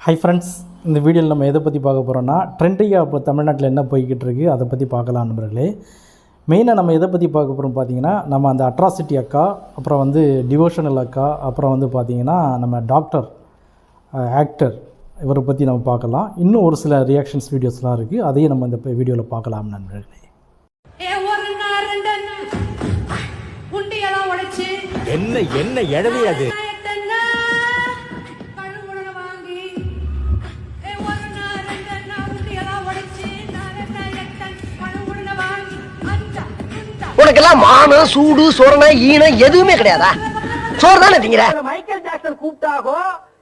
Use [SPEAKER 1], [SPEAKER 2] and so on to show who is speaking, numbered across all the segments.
[SPEAKER 1] Hi friends, இந்த வீடியோவில் நம்ம எதை பற்றி பார்க்க போகிறோன்னா ட்ரெண்டிங்காக இப்போ தமிழ்நாட்டில் என்ன போய்கிட்டு இருக்குது அதை பற்றி பார்க்கலாம் நண்பர்களே. மெயினாக நம்ம எதை பற்றி பார்க்க போகிறோம் பார்த்தீங்கன்னா, நம்ம அந்த அட்ராசிட்டி அக்கா, அப்புறம் வந்து டிவோஷனல் அக்கா, அப்புறம் வந்து பார்த்திங்கன்னா நம்ம டாக்டர் ஆக்டர் இவரை பற்றி நம்ம பார்க்கலாம். இன்னும் ஒரு சில ரியாக்ஷன்ஸ் வீடியோஸ்லாம் இருக்குது, அதையும் நம்ம இந்த வீடியோவில் பார்க்கலாம் நண்பர்களே.
[SPEAKER 2] என்ன என்ன எழவி அது?
[SPEAKER 3] உனக்கெல்லாம் மானம் சூடு சொரணம் ஈனம் எதுவுமே கிடையாதா? சோறு தானே திங்கிற?
[SPEAKER 4] மைக்கேல் ஜாக்சன் கூப்பிட்டாகோ,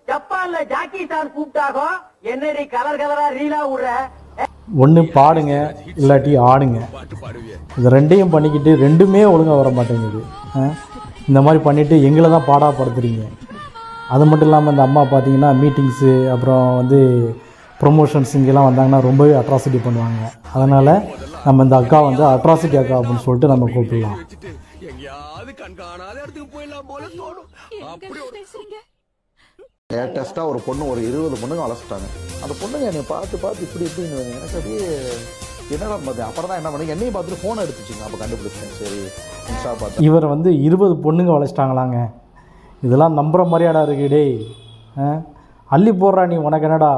[SPEAKER 4] ஜப்பான்ல ஜாக்கி சான் கூப்பிட்டாகோ, என்னடி கலர் கலரா ரீலா விடுற?
[SPEAKER 1] ஒன்று பாடுங்க, இல்லாட்டி ஆடுங்க. இது ரெண்டையும் பண்ணிக்கிட்டு ரெண்டுமே ஒழுங்காக வர மாட்டேங்குது. இந்த மாதிரி பண்ணிவிட்டு எங்களை தான் பாடாப்படுத்துறீங்க. அது மட்டும் இல்லாமல் இந்த அம்மா பார்த்தீங்கன்னா மீட்டிங்ஸு, அப்புறம் வந்து ப்ரொமோஷன்ஸ் இங்கெல்லாம் வந்தாங்கன்னா ரொம்பவே அட்ராசிட்டி பண்ணுவாங்க. அதனால் நம்ம இந்த அக்கா வந்து அட்ராசிட்டி அக்கா அப்படின்னு சொல்லிட்டு நம்ம கூப்பிடலாம்.
[SPEAKER 5] லேட்டஸ்ட்டாக ஒரு பொண்ணு ஒரு 20 பொண்ணுங்க வளர்த்துட்டாங்க. அந்த பொண்ணுங்க என்னை பார்த்து இப்படின்னு எனக்கு அப்படியே என்னடா பார்த்தேன். அப்புறம் தான் என்ன பண்ணி என்னையும் பார்த்துட்டு ஃபோனை எடுத்துச்சிங்க. அப்போ கண்டுபிடிச்சேன். சரி இன்ஸ்டா பார்த்து
[SPEAKER 1] இவரை வந்து 20 பொண்ணுங்க வளச்சிட்டாங்களாங்க. இதெல்லாம் நம்புகிற மாதிரியாடா இருக்கு. டேய் அள்ளி போடுறா நீ, உனக்கு என்னடா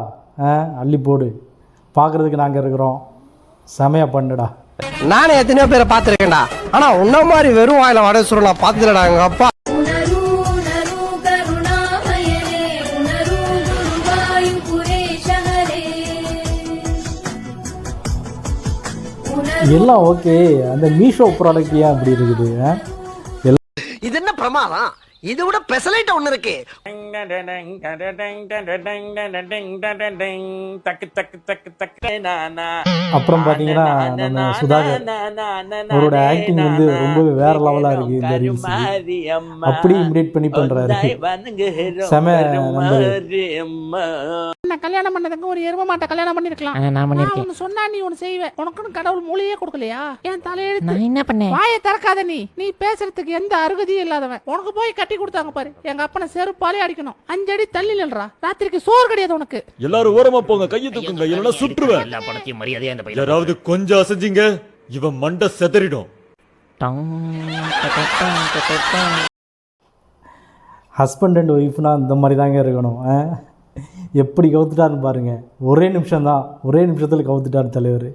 [SPEAKER 1] அள்ளி போடு, பார்க்குறதுக்கு நாங்கள் இருக்கிறோம், செமையாக பண்ணுடா.
[SPEAKER 3] நானே எத்தனையோ பேரை பார்த்துருக்கேன்டா, ஆனால் உன்ன மாதிரி வெறும் வாயில வடை சுருள் நான் பார்த்துலடா. எங்கள் அப்பா
[SPEAKER 1] எல்லாம் ஓகே, அந்த மீஷோ ப்ராடக்ட் ஏன் அப்படி இருக்குது?
[SPEAKER 3] இது என்ன பிரமாதம்? இது விட பெசலைட் ஒண்ணு இருக்கு.
[SPEAKER 1] அப்புறம் பார்த்தீங்கன்னா நம்ம சுதாகர் அவரோட ஆக்டிங் வந்து ரொம்பவே வேற லெவலாக இருக்குது. இந்த ரீல்ஸ் அப்படி இமிடேட் பண்ணி பண்ணுறாரு. செம
[SPEAKER 6] நான் கல்யாணம் பண்ணதுக்கு ஒரு எரும மாட்டை கல்யாணம் பண்ணிருக்கலாம். நான் ஒன்னு சொன்னா நீ ஒன்னு செய்வேன். உனக்குன்னு கடவுள் மூளையே கொடுக்கலையா? என் தலையெழுத்து. நான் என்ன பண்ணேன்? வாயை திறக்காத நீ பேசுறதுக்கு எந்த அருகதியும் இல்லாதவன். உனக்கு போய் கட்டி கொடுத்தாங்க பாரு, எங்க அப்பனை செருப்பாலே அடிக்கணும். 5 அடி தள்ளி நில்றா. ராத்திரிக்கு சோறு கிடையாது உனக்கு.
[SPEAKER 2] எல்லாரும் ஓரமா போங்க, கையை தூக்குங்க, இல்லைன்னா சுற்றுவேன்.
[SPEAKER 7] எல்லா பணத்தையும் மரியாதையா இந்த பையன்.
[SPEAKER 2] யாராவது கொஞ்சம் அசைஞ்சிங்க இவன் மண்டை செதறிடும்.
[SPEAKER 1] ஹஸ்பண்ட் அண்ட் ஒய்ஃப்னா இந்த மாதிரி தாங்க இருக்கணும். எப்படி கவுத்துட்டாருன்னு பாருங்க. ஒரே நிமிஷத்தில் கவுத்துட்டார் தலைவர்.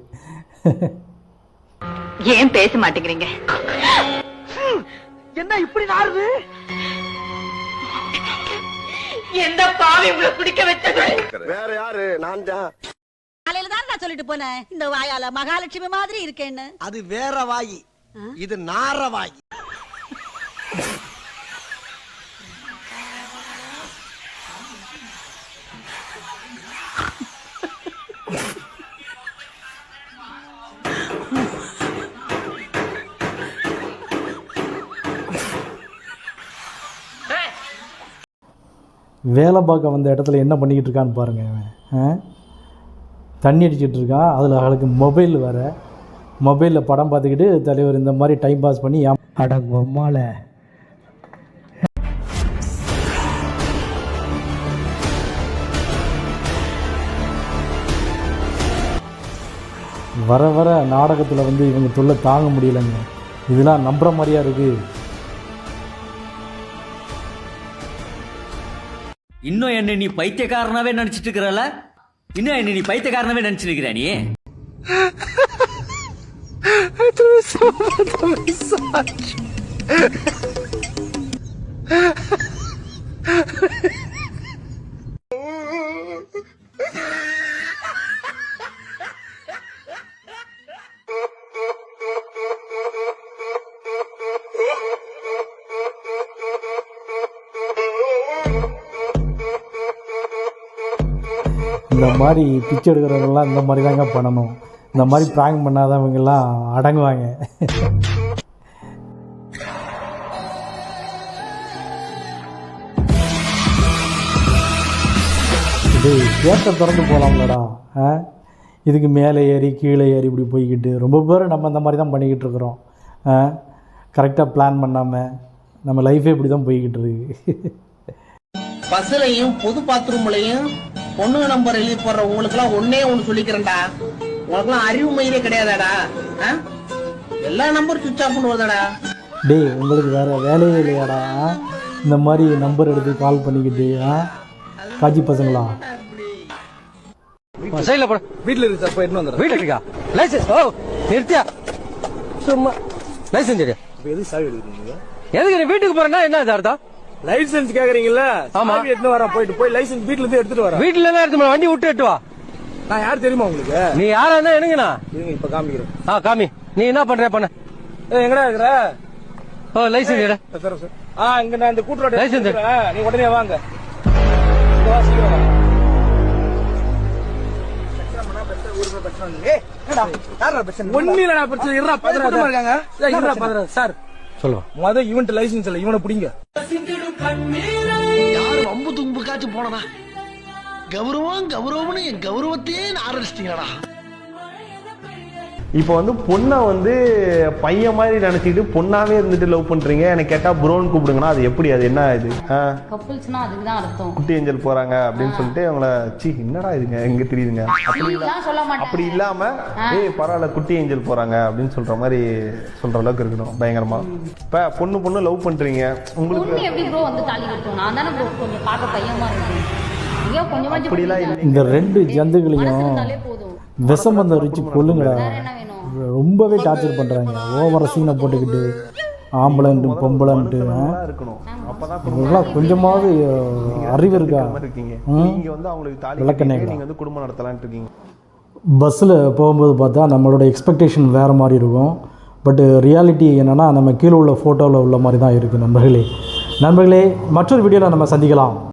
[SPEAKER 8] ஏன் பேச மாட்டேங்கிறீங்க?
[SPEAKER 3] என்ன இப்படி நாறுது?
[SPEAKER 8] எந்த பாவி உங்களை பிடிக்க வச்சது?
[SPEAKER 3] வேற யாரு? நான் தான்.
[SPEAKER 8] காலையில தான் நான் சொல்லிட்டு போனேன், இந்த வாயால மகாலட்சுமி மாதிரி இருக்கேன்னு.
[SPEAKER 3] அது வேற வாயி, இது நார வாயி.
[SPEAKER 1] வேலை பார்க்க வந்த இடத்துல என்ன பண்ணிக்கிட்டு இருக்கான்னு பாருங்கள். அவன் தண்ணி அடிச்சிட்டு இருக்கான். அதில் அவளுக்கு மொபைல் வேறு. மொபைலில் படம் பார்த்துக்கிட்டு தலைவர் இந்த மாதிரி டைம் பாஸ் பண்ணி அடங்கம்மால வர நாடகத்தில் வந்து இவங்க தொல்லை தாங்க முடியலைங்க. இதெல்லாம் நம்புகிற மாதிரியா இருக்குது.
[SPEAKER 7] இன்னும் என்ன நீ பைத்தியக்காரனாவே நினைச்சிட்டு இருக்கிறல? இன்னும் என்ன நீ பைத்தியக்காரனாவே நினைச்சிட்டு இருக்கிற நீ?
[SPEAKER 1] இந்த மாதிரி பிச்சை எடுக்கிறவங்கெல்லாம் இந்த மாதிரி தாங்க பண்ணணும். இந்த மாதிரி ப்ராங்க் பண்ணாதவங்கெல்லாம் அடங்குவாங்க. இது கேட்டை திறந்து போகலாம்லடா. இதுக்கு மேலே ஏறி கீழே ஏறி இப்படி போய்கிட்டு ரொம்ப பேர் நம்ம இந்த மாதிரி தான் பண்ணிக்கிட்டு இருக்கிறோம். கரெக்டாக பிளான் பண்ணாமல் நம்ம லைஃபே இப்படி தான் போய்கிட்டு இருக்கு.
[SPEAKER 4] பஸ்லையும் பொது பாத்ரூம்லையும் பொண்ணுங்க நம்பர் எழுதி போடுற உங்களுக்கு எல்லாம் ஒன்னே ஒண்ணு சொல்லிக்கிறேன்டா, உங்களுக்கு எல்லாம் அறிவு மயிலே கிடையாதாடா. எல்லா நம்பர் சுவிட்ச் ஆஃப் பண்ணுவதாடா.
[SPEAKER 1] டேய் உங்களுக்கு வேறு வேலையே இல்லையாடா? இந்த மாதிரி நம்பர் எடுத்து கால் பண்ணிக்கிட்டு காஜி பசங்களா?
[SPEAKER 3] சைடில் போட. வீட்டில் இருக்கு சார், போயிட்டு வந்துடுறேன். வீட்டில் இருக்கா லைசன்ஸ்? ஓ நிறுத்தியா சும்மா லைசன்ஸ் எடு.
[SPEAKER 9] எது சாவி எடுக்கிறீங்க?
[SPEAKER 3] எதுக்கு நீ வீட்டுக்கு போறேன்னா என்ன இது அர்த்தம்?
[SPEAKER 9] லைசன்ஸ் கேக்குறீங்கல்ல? ஆமா, எடுத்து வரேன். போய் லைசன்ஸ் வீட்ல இருந்து எடுத்துட்டு வரேன்.
[SPEAKER 3] வீட்டுல தான் எடுத்து வண்டி விட்டு எட்டு வா.
[SPEAKER 9] நான் யார் தெரியுமா உங்களுக்கு?
[SPEAKER 3] நீ யாரா இருந்தா என்னங்கண்ணா?
[SPEAKER 9] இருங்க இப்ப காமிக்கிறேன்.
[SPEAKER 3] காமி. நீ என்ன பண்ற பண்ண?
[SPEAKER 9] எங்கடா இருக்கிற?
[SPEAKER 3] ஓ லைசன்ஸ் எடு.
[SPEAKER 9] இங்க நான் இந்த கூட்டரோட
[SPEAKER 3] லைசன்ஸ்
[SPEAKER 9] நீ உடனே வாங்க. சொல்லுவா ஈவென்ட் லைசன்ஸ் இல்ல, இவனை பிடிங்க.
[SPEAKER 4] யாரு வம்பு தும்புக்காச்சும் போனனா? கௌரவம்னு என் கௌரவத்தையே ஆரம்பிச்சிட்டீங்களா?
[SPEAKER 10] இப்போ வந்து பொண்ணை வந்து பையன் மாதிரி நினைச்சிட்டு பொண்ணாவே இருந்துட்டு லவ் பண்றீங்க. எனக்கு கேட்டா ப்ரோன்னு கூப்பிடுங்கன்னா அது எப்படி? அது என்ன இது?
[SPEAKER 11] கப்புள்ஸ்னா அதுக்கு தான் அர்த்தம்.
[SPEAKER 10] குட்டி ஏஞ்சல் போறாங்க அப்படின்னு சொல்லிட்டு அவங்கள சி என்னடா இதுங்க எங்க தெரியுதுங்க அப்படி இல்லாம பரவாயில்ல குட்டி ஏஞ்சல் போறாங்க அப்படின்னு சொல்ற மாதிரி சொல்ற அளவுக்கு இருக்கணும் பயங்கரமா. இப்ப பொண்ணு லவ் பண்றீங்க, உங்களுக்கு
[SPEAKER 11] எப்படி ப்ரோ வந்து தாலி கட்டுவோம்? நான் தானே ப்ரோ கொஞ்சம் பார்க்க பையமா இருக்கேன்.
[SPEAKER 1] அப்படிலாம் இல்லை. இந்த 2 ஜந்துகளையும் விஷமந்த ரிச்சு கொல்லுங்கடா. ரொம்பவே டார்ச்சர் பண்றாங்க. ஓவர சீனை போட்டுக்கிட்டு ஆம்பளைன்ட்டு பொம்பளைன்ட்டு. இதெல்லாம் கொஞ்சமாவது அறிவு இருக்கா? விளக்கண்ணே
[SPEAKER 10] குடும்பம் நடத்தலான் இருக்கீங்க.
[SPEAKER 1] பஸ்ஸில் போகும்போது பார்த்தா நம்மளோட எக்ஸ்பெக்டேஷன் வேறு மாதிரி இருக்கும். பட் ரியாலிட்டி என்னென்னா நம்ம கீழே உள்ள ஃபோட்டோவில் உள்ள மாதிரி தான் இருக்குது. நண்பர்களே மற்றொரு வீடியோவில் நம்ம சந்திக்கலாம்.